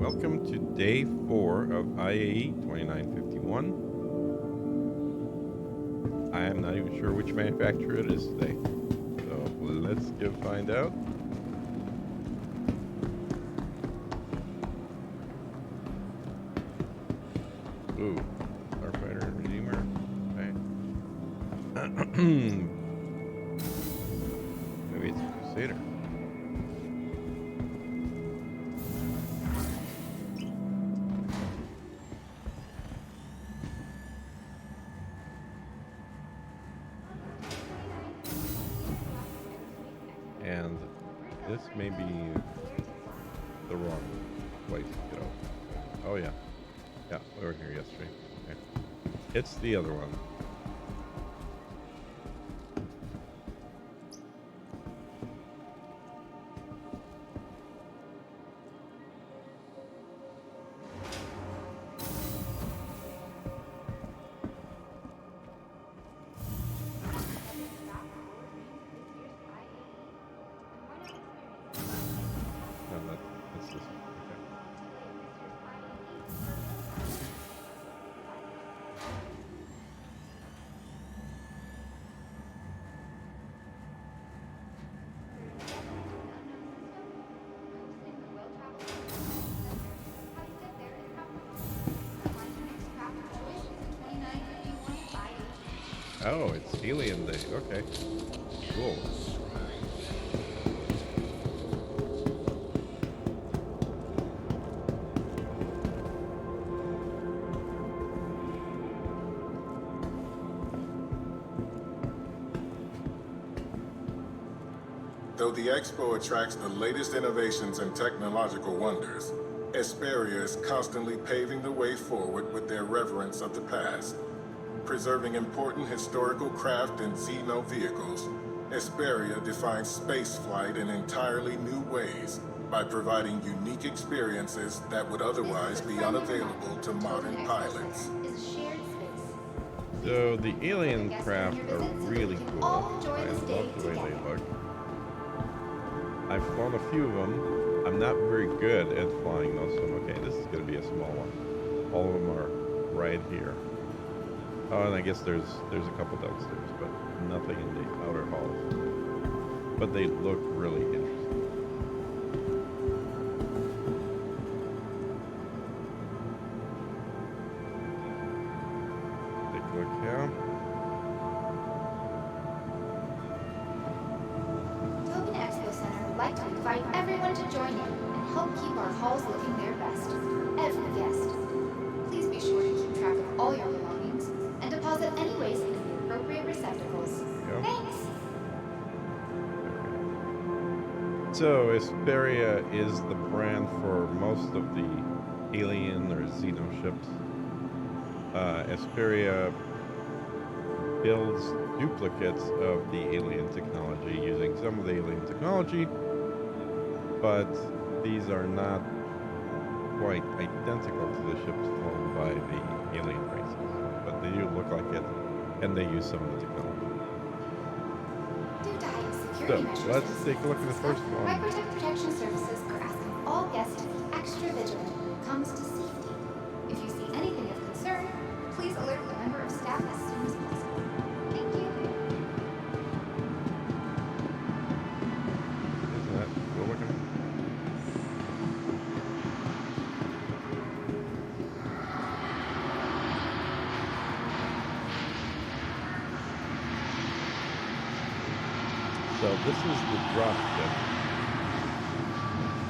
welcome to day 4 of IAE 2951. I am not even sure which manufacturer it is today, so let's go find out. Ooh, Starfighter and Redeemer. Okay. Maybe it's a Crusader. And this may be the wrong place to go. Oh yeah. Yeah, we were here yesterday. Okay. It's the other one. No, that's this one. Okay. Oh, it's Alien Day. Okay. Cool. Though the expo attracts the latest innovations and technological wonders, Esperia is constantly paving the way forward with their reverence of the past. Preserving important historical craft and Xeno vehicles, Esperia defines spaceflight in entirely new ways by providing unique experiences that would otherwise be unavailable to modern pilots. So the alien craft are really cool. I love the way they look. I've flown a few of them. I'm not very good at flying most of them. Okay, this is going to be a small one. All of them are right here. Oh, and I guess there's a couple downstairs, but nothing in the outer halls. But they look really interesting. Take a look here. Tobin Expo Center would like to invite everyone to join in and help keep our halls looking their best for every guest. Please be sure to keep track of all your belongings and deposit any waste in the appropriate receptacles. Yep. Thanks! So Esperia is the brand for most of the alien or Xeno ships. Esperia builds duplicates of the alien technology using some of the alien technology, but these are not quite identical to the ships flown by the alien races. But they do look like it, and they use some of the technology. Due to heightened So, security measures let's and take a look at the first one. Microtech Protection Services are asking all guests to be extra vigilant when it comes to safety. If you see anything of concern, please alert a member of staff as soon as possible. Thank you. Isn't that cool looking? So this is the drop ship.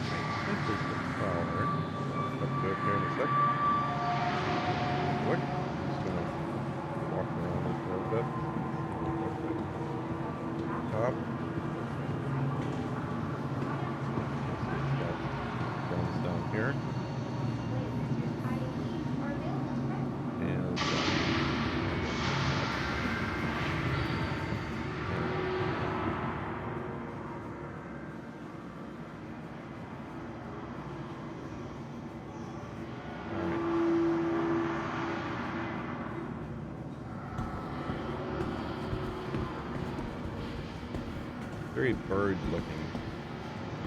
I think there's the power. Up to it here in a second. Look, just gonna walk around this a little bit. Top. It's got guns down here. And very bird looking.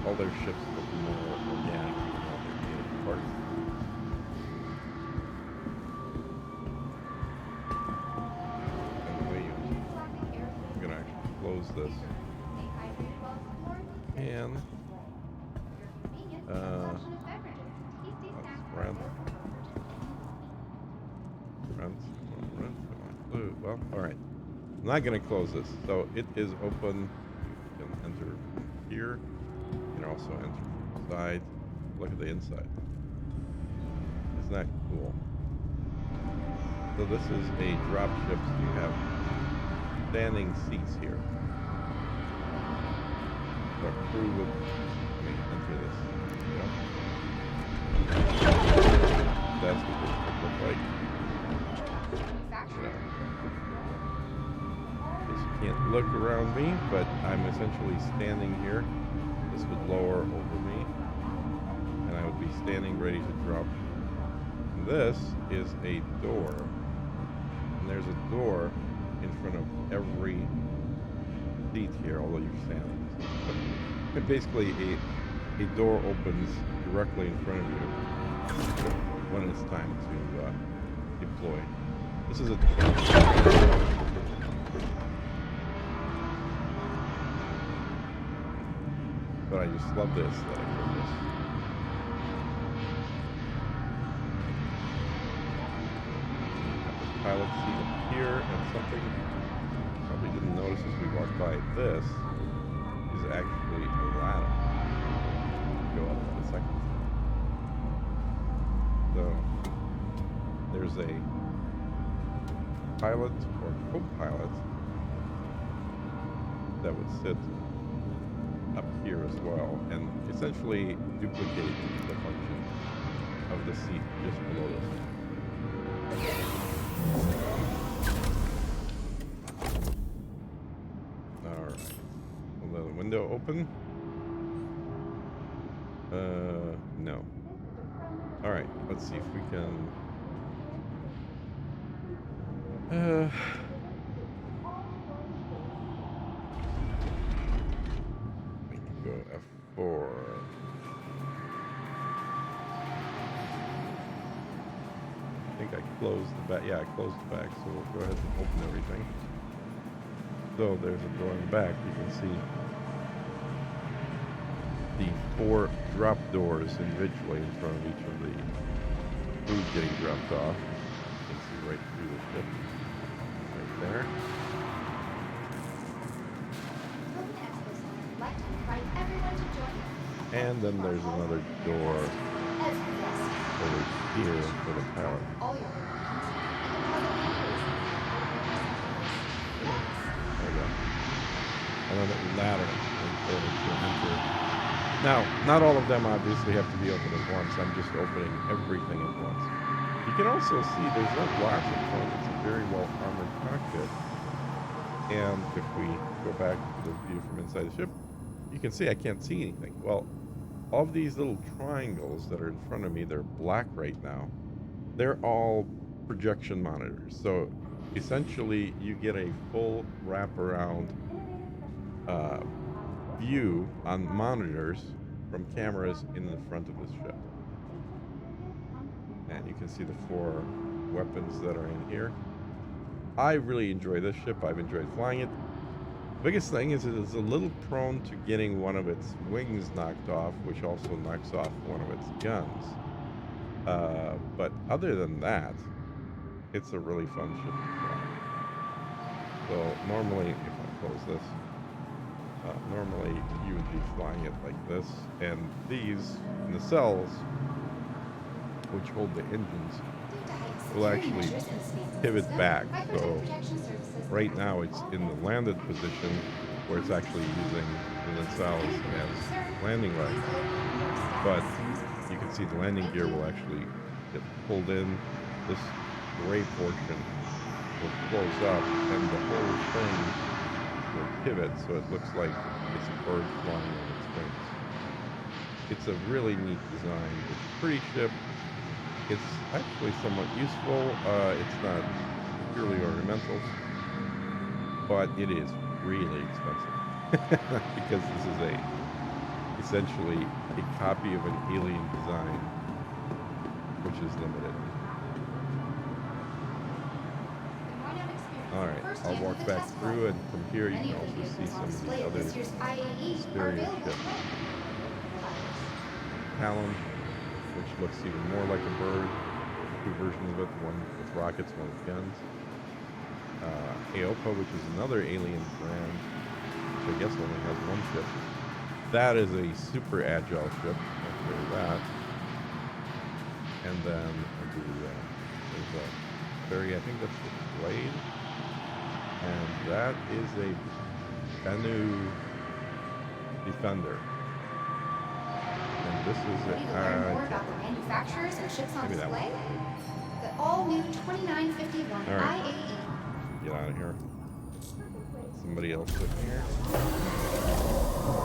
All their ships look more organic than all their native parts. can. Let's rent. Rent. Come on. Well, all right. I'm not going to close this. So it is open. You can enter from here. You can also enter from the side. Look at the inside. Isn't that cool? So this is a drop ship. So you have standing seats here. The crew would enter this. That's what this would look like. You can't look around me, but I'm essentially standing here. This would lower over me, and I would be standing ready to drop. And this is a door, and there's a door in front of every seat here, although you're standing. But basically, a door opens directly in front of you when it's time to deploy. This is a but I just love the aesthetic of this. Pilot seat up here, and something you probably didn't notice as we walked by. This is actually a ladder. Go up in a second. So there's a pilot or co-pilot that would sit up here as well and essentially duplicate the function of the seat just below this. Alright. Will the window open? No. Alright, let's see if we can we can go F4. I think I closed the back. Yeah, I closed the back, so we'll go ahead and open everything. So there's a door in the back. You can see the 4 drop doors individually in front of each of the food getting dropped off. You can see right through the ship. Right there. And then there's another door over here for the power. There we go. Another ladder in order to enter. Now, not all of them obviously have to be open at once. I'm just opening everything at once. You can also see there's no glass in front. It's a very well armored cockpit. And if we go back to the view from inside the ship, you can see I can't see anything. Well, all of these little triangles that are in front of me, they're black right now. They're all projection monitors. So essentially, you get a full wraparound view on monitors from cameras in the front of the ship. And you can see the 4 weapons that are in here. I really enjoy this ship. I've enjoyed flying it. The biggest thing is it is a little prone to getting one of its wings knocked off, which also knocks off one of its guns. But other than that, it's a really fun ship to fly. So normally, if I close this, normally you would be flying it like this, and these nacelles, which hold the engines, will actually pivot back. So right now it's in the landed position where it's actually using the nacelles as landing legs. But you can see the landing gear will actually get pulled in. This gray portion will close up and the whole thing will pivot so it looks like it's a bird flying on its wings. It's a really neat design. It's a pretty ship. It's actually somewhat useful. It's not purely ornamental, but it is really expensive because this is essentially a copy of an alien design, which is limited. Alright, First I'll in walk with the back test through, flight. and from here you Many can of the also see vehicles some on of display the at other this year's IAE are Asperia available ships. for rent. Talon, which looks even more like a bird. Two versions of it, one with rockets, one with guns. Aopa, which is another alien brand, which I guess only has one ship. That is a super agile ship. I'll show you that. And then there's a very, I think that's the Blade. And that is a Bennu Defender. And this is Ready to learn more about the manufacturers and ships on maybe that display? The all-new 2951 All right. IAE. Get out of here. Somebody else in here.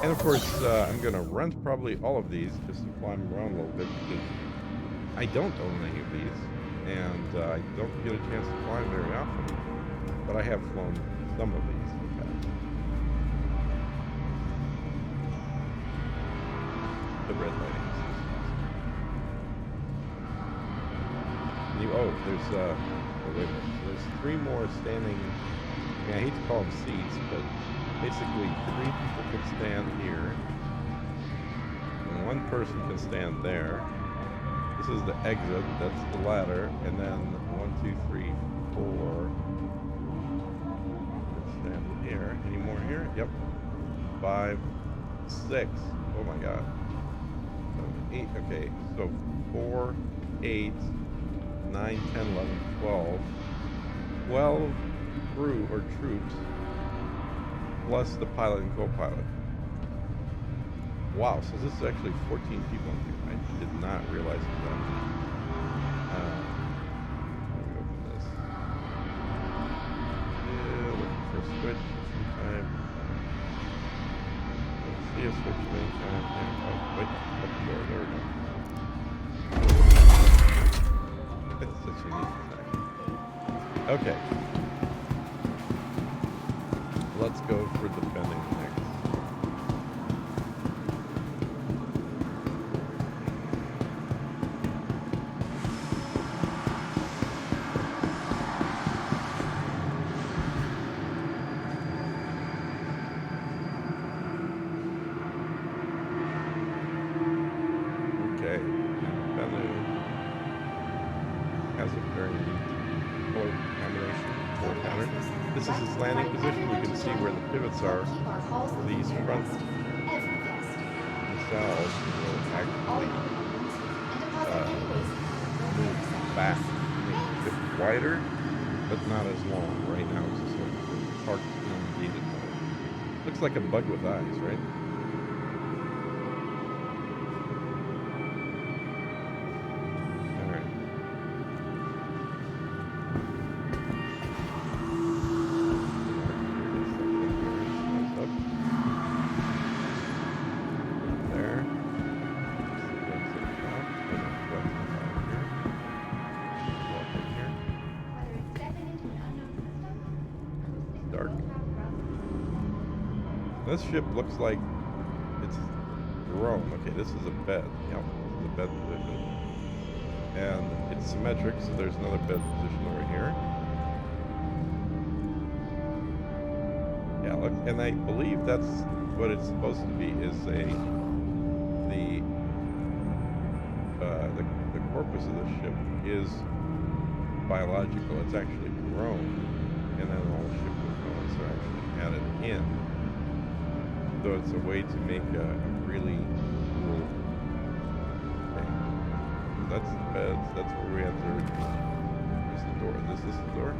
And of course, I'm going to rent probably all of these just to fly them around a little bit because I don't own any of these. And I don't get a chance to fly them very often. But I have flown some of these in the past. The red lighting. There's oh, wait a minute. So there's 3 more standing. I mean, I hate to call them seats, but basically 3 people can stand here, and 1 person can stand there. This is the exit. That's the ladder, and then 1, 2, 3, 4. Let's stand here. Any more here? Yep. 5, 6. Oh my God. 7, 8. Okay, so 4, 8. 9, 10, 11, 12. 12 crew or troops plus the pilot and co-pilot. Wow, so this is actually 14 people in here. I did not realize that. Let me open this. Yeah, looking for a switch. Time. Don't see a switch anytime. Yeah. Oh, wait. Up the door. There we go. It's such a neat fact. Okay. Let's go for defending next. Okay. Defending has a very neat color combination, color pattern. This is its landing position. You can see where the pivots are. These front nacelles will actually move back, make it wider, but not as long. Right now it's just like parked elongated mode. Looks like a bug with eyes, right? This ship looks like it's grown. Okay, this is a bed. Yep, this is a bed position. And it's symmetric, so there's another bed position over here. Yeah, look, and I believe that's what it's supposed to be, is the corpus of the ship is biological. It's actually grown, and then all the ship components are actually added in. So it's a way to make a really cool thing. That's the beds. That's where we enter. Here's the door. Is this the door?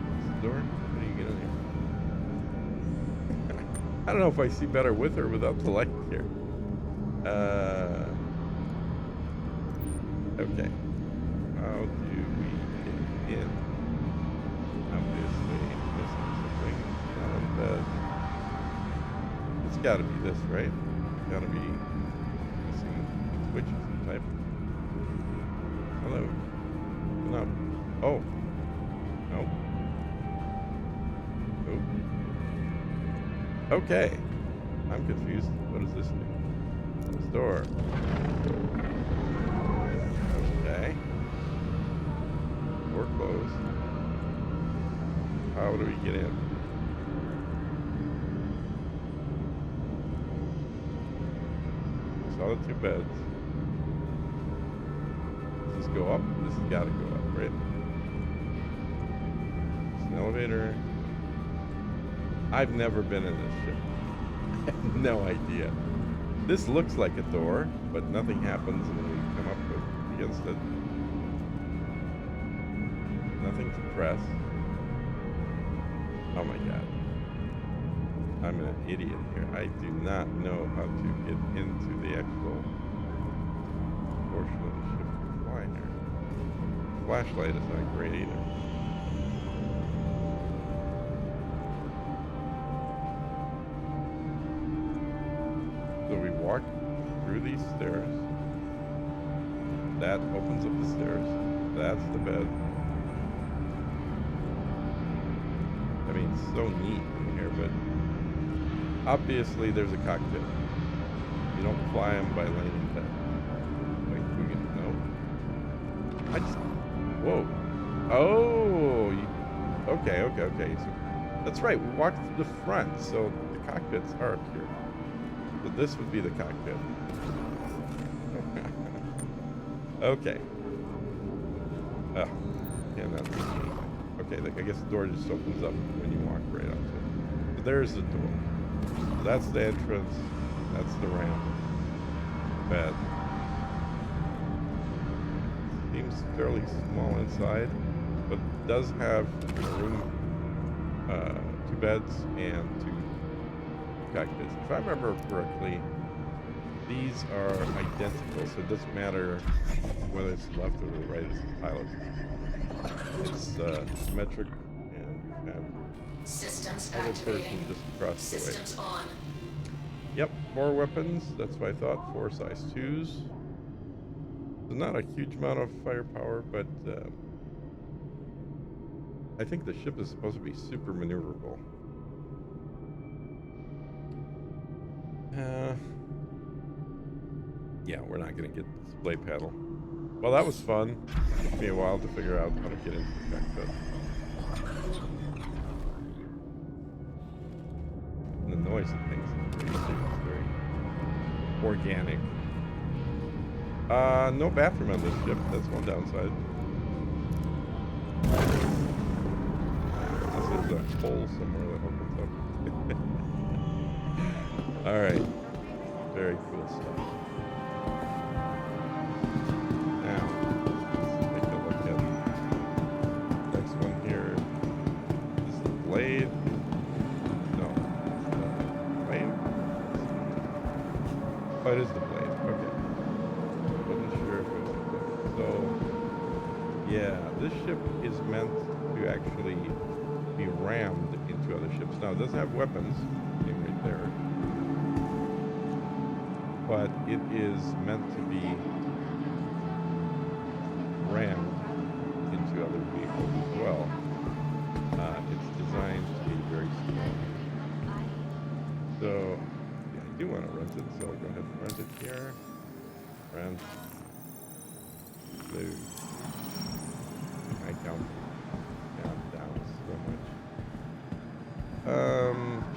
Is this the door? How do you get in here? I don't know if I see better with or without the light here. Okay. How do we get in? Obviously, missing something. Not in bed. It's got to be this, right? It's got to be missing switches type. Hello. No. Oh. No. Oh. Okay. I'm confused. What does this do? This door. Okay. Door closed. How do we get in? Saw the 2 beds. Does this go up? This has got to go up, right? It's an elevator. I've never been in this ship. I have no idea. This looks like a door, but nothing happens when we come up against it. Nothing to press. Oh my god. I'm an idiot here. I do not know how to get into the actual portion of the ship to fly here. Flashlight is not great either. So we walk through these stairs. That opens up the stairs. That's the bed. I mean, it's so neat in here, but obviously there's a cockpit. You don't fly them by laying in bed. Wait, we can, no. I just, whoa. Oh, okay. So, that's right, we walked to the front, so the cockpits are up here. So this would be the cockpit. Okay. Cannot see anything. Okay, I guess the door just opens up when you walk right up to it. So there's the door. So that's the entrance. That's the ramp. Bed. Seems fairly small inside, but it does have a room, 2 beds and 2 cockpits. If I remember correctly, these are identical, so it doesn't matter whether it's left or the right as the pilot. It's symmetric, and you have Systems another person activating. just across the way. Systems on. Yep, 4 weapons. That's what I thought. 4 size 2s. So not a huge amount of firepower, but I think the ship is supposed to be super maneuverable. Yeah, we're not going to get the display paddle. Well, that was fun. It took me a while to figure out how to get into the cockpit. And the noise it makes is very organic. No bathroom on this ship. That's one downside. Unless there's a hole somewhere that opens up. Alright. Very cool stuff. Now, let's take a look at the next one here. This is the blade. No. Blade? Oh, it is the blade. Okay. Wasn't sure if it was the blade. So, yeah, this ship is meant to actually be rammed into other ships. Now, it doesn't have weapons. Right there. But it is meant to be rammed into other vehicles as well. It's designed to be very small. So, yeah, I do want to rent it, so I'll go ahead and rent it here. Rent. Blue. I count down so much.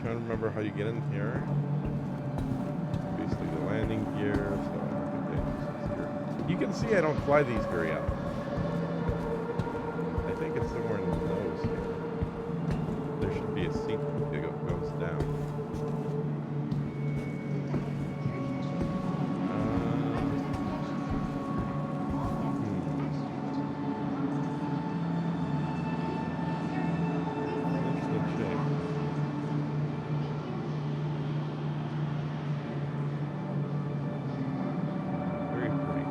Trying to remember how you get in here. Basically the landing gear, so I think it's here. You can see I don't fly these very often. I think it's somewhere in the nose here. There should be a seat that goes down. Interesting shape. Very pretty.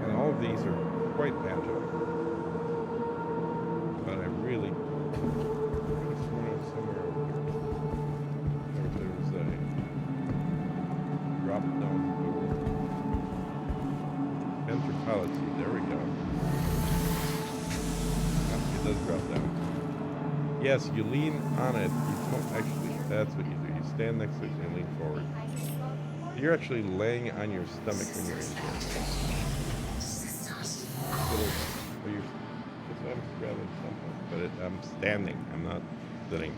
And all of these are quite agile. But I really could have sworn it was somewhere over here. There's a drop down door. Enter pilot seat. There we go. Yeah, it does drop down. Yes, you lean on it. You don't actually. That's what you do. You stand next to it and lean forward. You're actually laying on your stomach when you're in here. Systems Little, well, you're grab it somewhere, but I'm standing. I'm not sitting.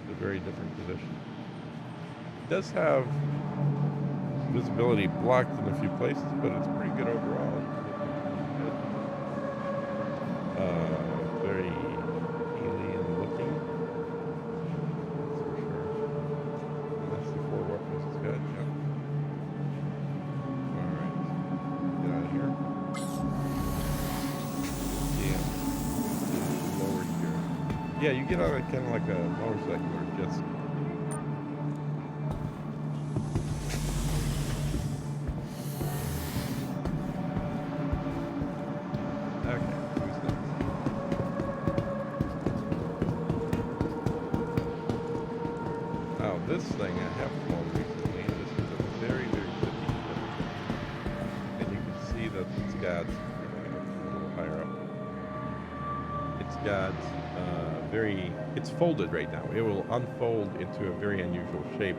It's a very different position. It does have visibility blocked in a few places, but it's pretty good overall. Very alien looking, that's for sure. And that's the 4 weapons it's got, yeah. Alright, get out of here. Damn. Lowered here. Yeah, you get on it kind of like a motorcycle or jet ski. This thing I have flown recently, this is a very, very good ship. And you can see that it's got, a little higher up, it's got it's folded right now. It will unfold into a very unusual shape.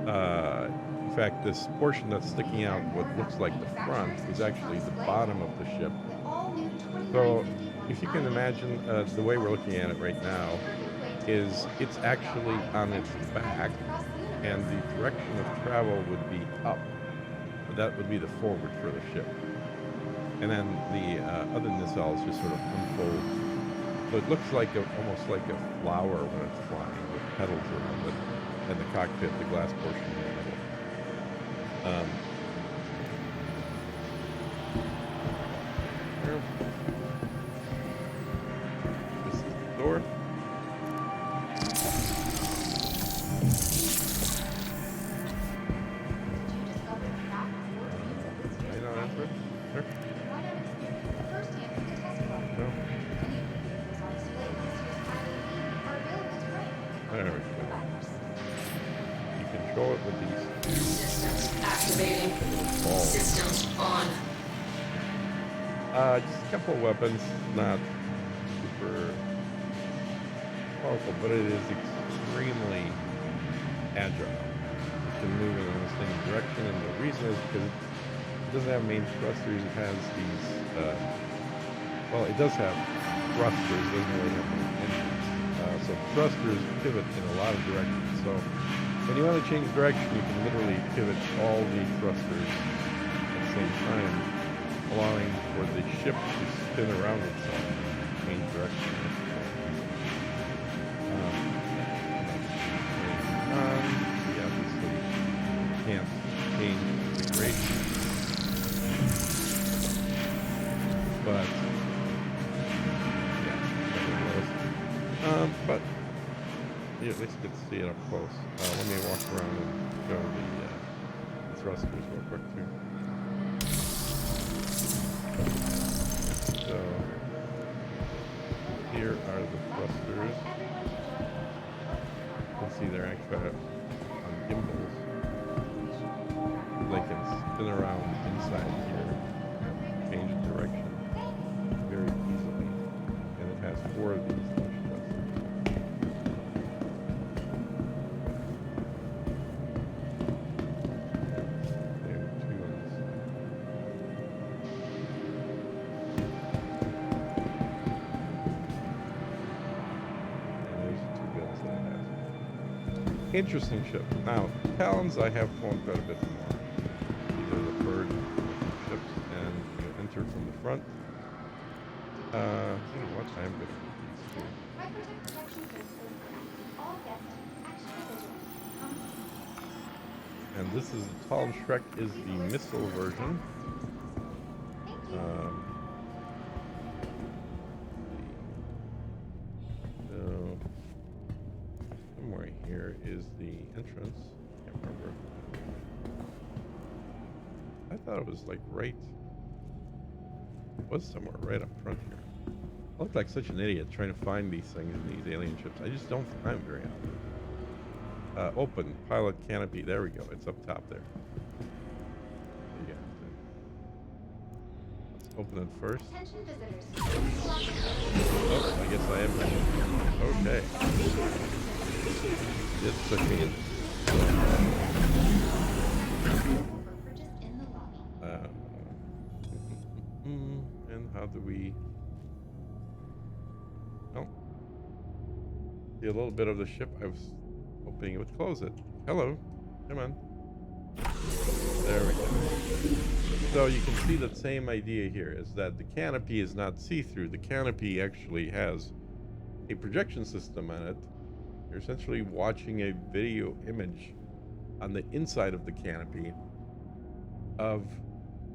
In fact, this portion that's sticking out, what looks like the front, is actually the bottom of the ship. So, if you can imagine, the way we're looking at it right now, is it's actually on its back, and the direction of travel would be up. That would be the forward for the ship. And then the other nacelles just sort of unfold. So it looks like almost like a flower when it's flying, with petals around it, and the cockpit, the glass portion in the middle. This is the door. There we go. You control it with these. Systems activating. Balls. Systems on. Just a couple of weapons, not super powerful, but it is extremely agile. It can move in almost any direction, and the reason is because it doesn't have main thrusters. It has these, well, it does have thrusters, it doesn't really have engines. So thrusters pivot in a lot of directions. So when you want to change direction, you can literally pivot all the thrusters at the same time, allowing for the ship to spin around itself in the main direction. We obviously can't change configuration, but but yeah, at least you get to see it up close. Let me walk around and show the thrusters real quick too. So here are the thrusters. You can see they're actually on gimbals. They can spin around inside here, change direction very easily, and it has 4 of these. Interesting ship. Now, Talons I have flown quite a bit more. These are the bird ships, and you enter from the front. You know what? I am good at these too. And this is the Talon Shrek is the missile version. Somewhere here is the entrance. Can't remember. I thought it was like right. It was somewhere right up front here. I look like such an idiot trying to find these things in these alien ships. I just don't find them very often. Open pilot canopy. There we go. It's up top there. You got it. Let's open it first. Oh, I guess I am. Okay. It took me in. And how do we see a little bit of the ship. I was hoping it would close it. Hello. Come on. There we go. So you can see the same idea here is that the canopy is not see-through. The canopy actually has a projection system on it. You're essentially watching a video image on the inside of the canopy of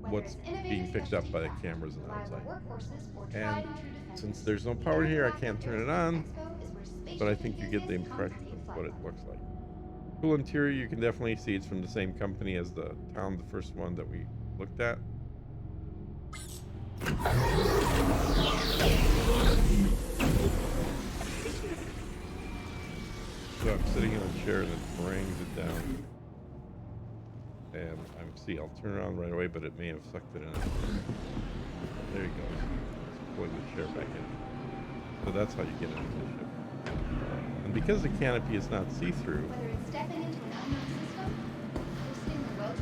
what's being picked up by the cameras on the outside. And since there's no power here, I can't turn it on, but I think you get the impression of what it looks like. Cool interior. You can definitely see it's from the same company as the town, the first one that we looked at. So I'm sitting in a chair and it brings it down. And I'll turn around right away, but it may have sucked it in. There you go. Let's plug the chair back in. So that's how you get into the ship. And because the canopy is not see-through,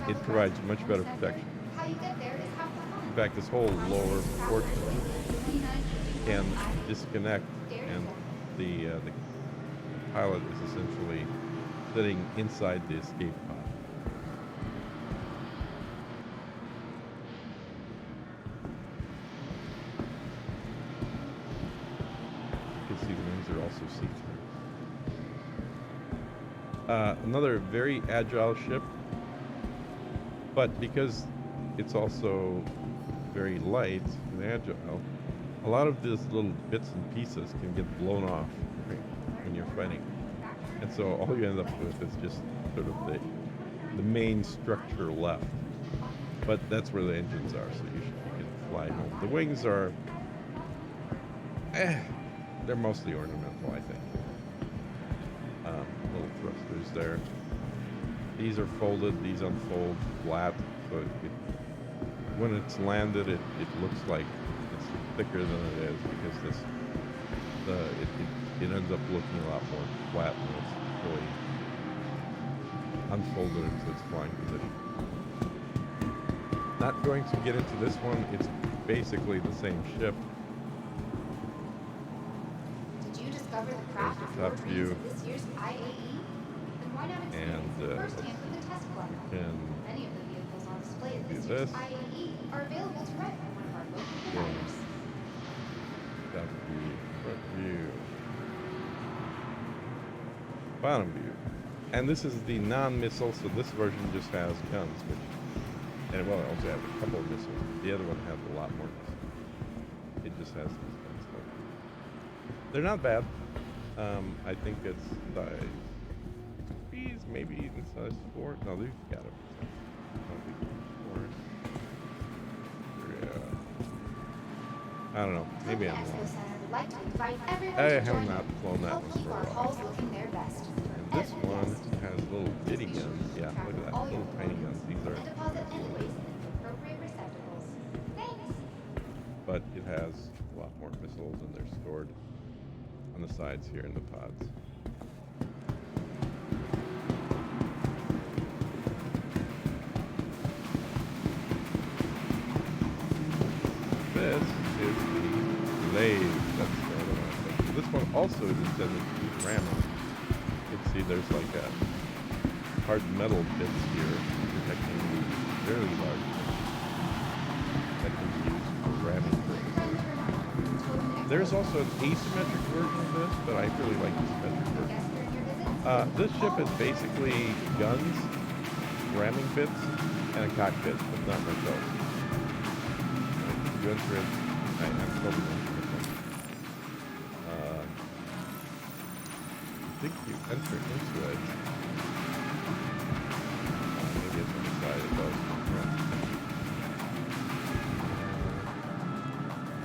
it provides much better protection. In fact, this whole lower portion can disconnect, and the pilot is essentially sitting inside the escape pod. You can see the wings are also see-through. Another very agile ship, but because it's also very light and agile, a lot of these little bits and pieces can get blown off when you're fighting. And so all you end up with is just sort of the main structure left. But that's where the engines are, so you can fly home. The wings are, they're mostly ornamental, I think. Little thrusters there. These are folded, these unfold flat, so when it's landed, it looks like it's thicker than it is because it ends up looking a lot more flat when it's fully unfolded into its flying position. Not going to get into this one. It's basically the same ship. Did you discover the craft of Top view. this year's IAE? Then why not experience it firsthand with the test flight? Many of the vehicles on display at this year's IAE are available to rent by one of our local providers. Top view, front view, bottom view. And this is the non-missile, so this version just has guns, and well, it also has a couple of missiles. The other one has a lot more missiles. It just has these guns. So they're not bad. I think it's size 3s, maybe even size 4. No, they've got it. I don't know. Maybe I'm wrong. I have not flown that one for a while. And this one has little bitty guns. Yeah, look at that. Little tiny guns. These are. But it has a lot more missiles, and they're stored on the sides here in the pods. This is the blade. That's the other one. So this one also is intended to be ramming. You can see there's like a hard metal bits here protecting the very large things that can be used for ramming purposes. There's also an asymmetric version of this, but I really like the symmetric version. This ship is basically guns, ramming bits, and a cockpit, but not much else. You enter it. I'm totally into this one. I think you enter into it. Maybe it's on the side it does.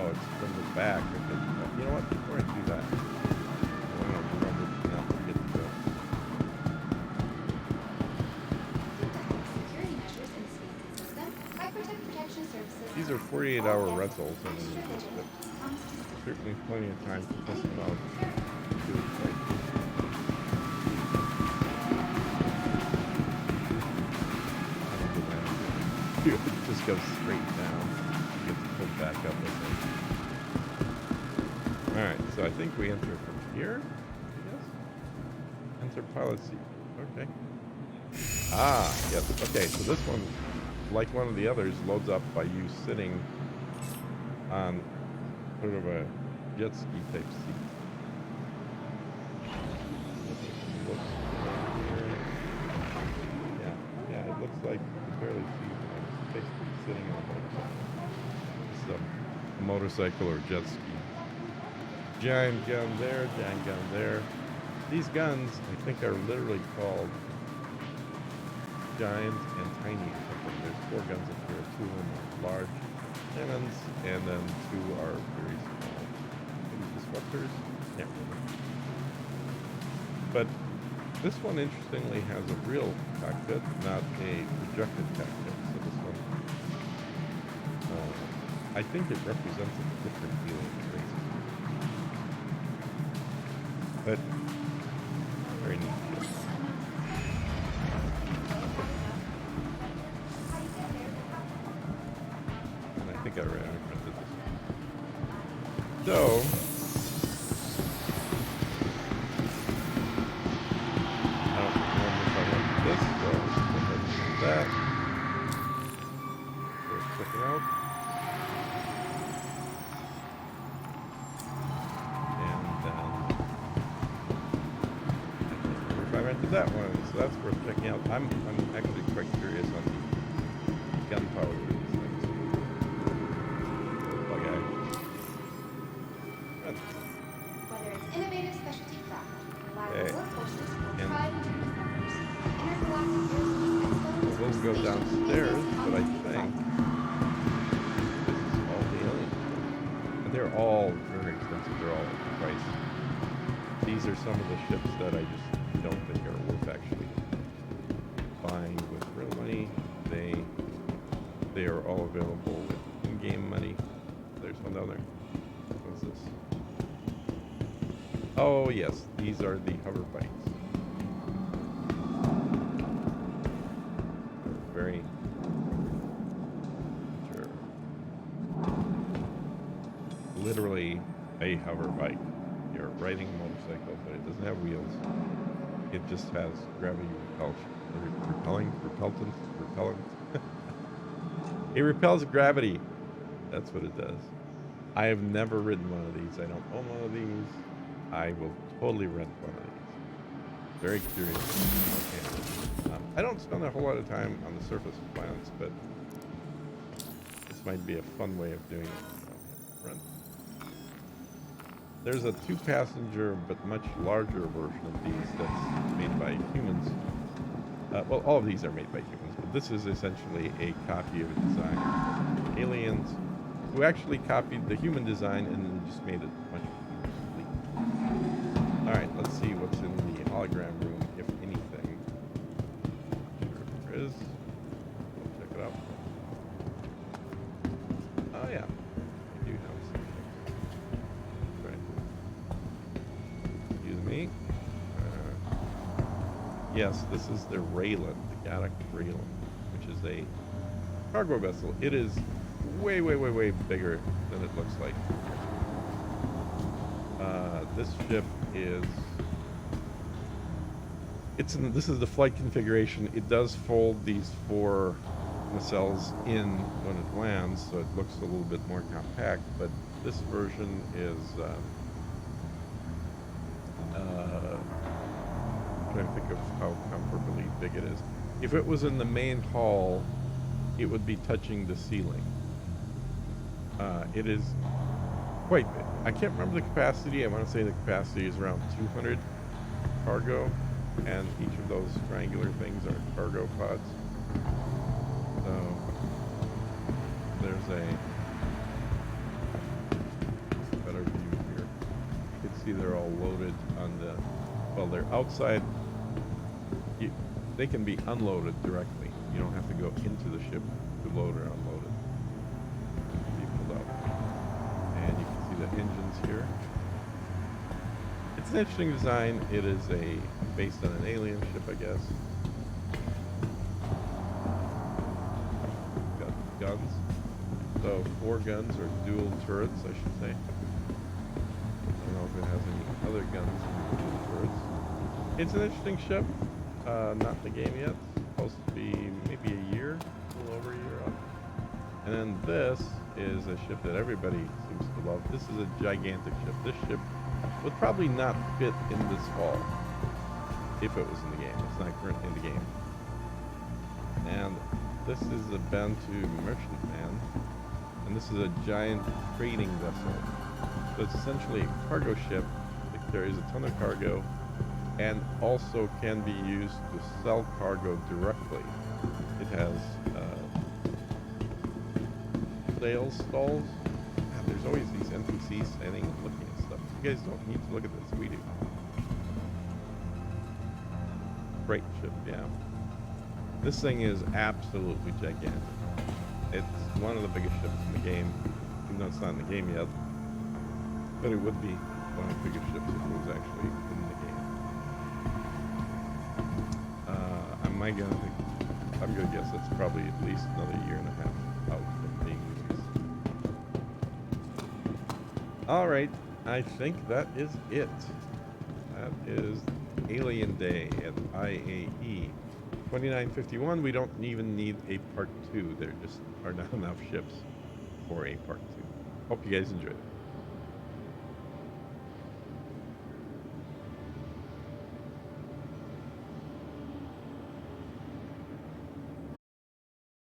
Oh, it's from the back. You know what? Before I do that, I'm going to remember to not forget to go. These are 48-hour rentals, and certainly plenty of time to test them out. Do it right. It just goes straight down. You get to pull back up with it. Alright, so I think we enter from here, I guess. Enter pilot seat. Okay. Ah, yes. Okay, so this one, like one of the others, loads up by you sitting on sort of a jet ski type seat. Looks here. Yeah, it looks like you can barely see it. It's basically sitting on a motorcycle or jet ski. Giant gun there, giant gun there. These guns, I think, are literally called giant and tiny or something. There's 4 guns up here. 2 of them are large cannons, and then 2 are very small. Maybe disruptors? Can't remember. But this one, interestingly, has a real cockpit, not a projected cockpit. So this one, I think it represents a different alien race. But very neat. And I think I ran printed this. So I don't remember if I went to this, so let's go ahead and do that. Let's check it out. I rented that one, so that's worth checking out. I'm actually quite curious on the gunpowder of these things. Bug eye. Whether it's innovative specialty craft, Okay. reliable workhorses, or And tried and true partners, Intergalactic Aerospace Expo is we'll where go spaceship downstairs, enthusiasts but I come to take think flight. this is all the aliens. And they're all very expensive. They're all priced. These are some of the ships that I just don't think are worth actually buying with real money. They are all available with in-game money. There's one other. What's this? Oh yes, these are the hover bikes. They're very sure. Literally a hover bike. You're riding a motorcycle, but it doesn't have wheels. It just has gravity repellent. It repels gravity. That's what it does. I have never ridden one of these. I don't own one of these. I will totally rent one of these. Very curious. Okay. I don't spend a whole lot of time on the surface of planets, but this might be a fun way of doing it. Rent. There's a 2-passenger but much larger version of these that's made by humans. Well, all of these are made by humans, but this is essentially a copy of a design of aliens who actually copied the human design and then just made it much more complete. All right, let's see what's in the hologram room, if anything. Sure there is. We'll check it out. Oh yeah, we do have some things. Right. Excuse me. Yes, this is the Raylan, the Gaddock Raylan, which is a cargo vessel. It is way, way, way, way bigger than it looks like. This ship is... this is the flight configuration. It does fold these 4 nacelles in when it lands, so it looks a little bit more compact, but this version is... I'm trying to think of how comfortably big it is. If it was in the main hall, it would be touching the ceiling. It is quite big. I can't remember the capacity. I want to say the capacity is around 200 cargo, and each of those triangular things are cargo pods. So there's a better view here. You can see they're all loaded on the... Well, they're outside. They can be unloaded directly. You don't have to go into the ship to load or unload it. It can be pulled out. And you can see the engines here. It's an interesting design. It is based on an alien ship, I guess. Got guns. So 4 guns, or dual turrets, I should say. I don't know if it has any other guns in the dual turrets. It's an interesting ship. Not in the game yet. Supposed to be maybe a year, a little over a year off. And then this is a ship that everybody seems to love. This is a gigantic ship. This ship would probably not fit in this hall if it was in the game. It's not currently in the game. And this is a Bantu merchantman. And this is a giant trading vessel. So it's essentially a cargo ship. It carries a ton of cargo and also can be used to sell cargo directly. It has sales stalls. God, there's always these NPCs standing and looking at stuff. You guys don't need to look at this. We do. Great ship, yeah. This thing is absolutely gigantic. It's one of the biggest ships in the game, even though it's not in the game yet. But it would be one of the biggest ships if it was actually in the game. I'm gonna guess that's probably at least another year and a half out from being released. All right, I think that is it. That is Alien Day at IAE 2951. We don't even need a part 2. There just are not enough ships for a part 2. Hope you guys enjoyed it.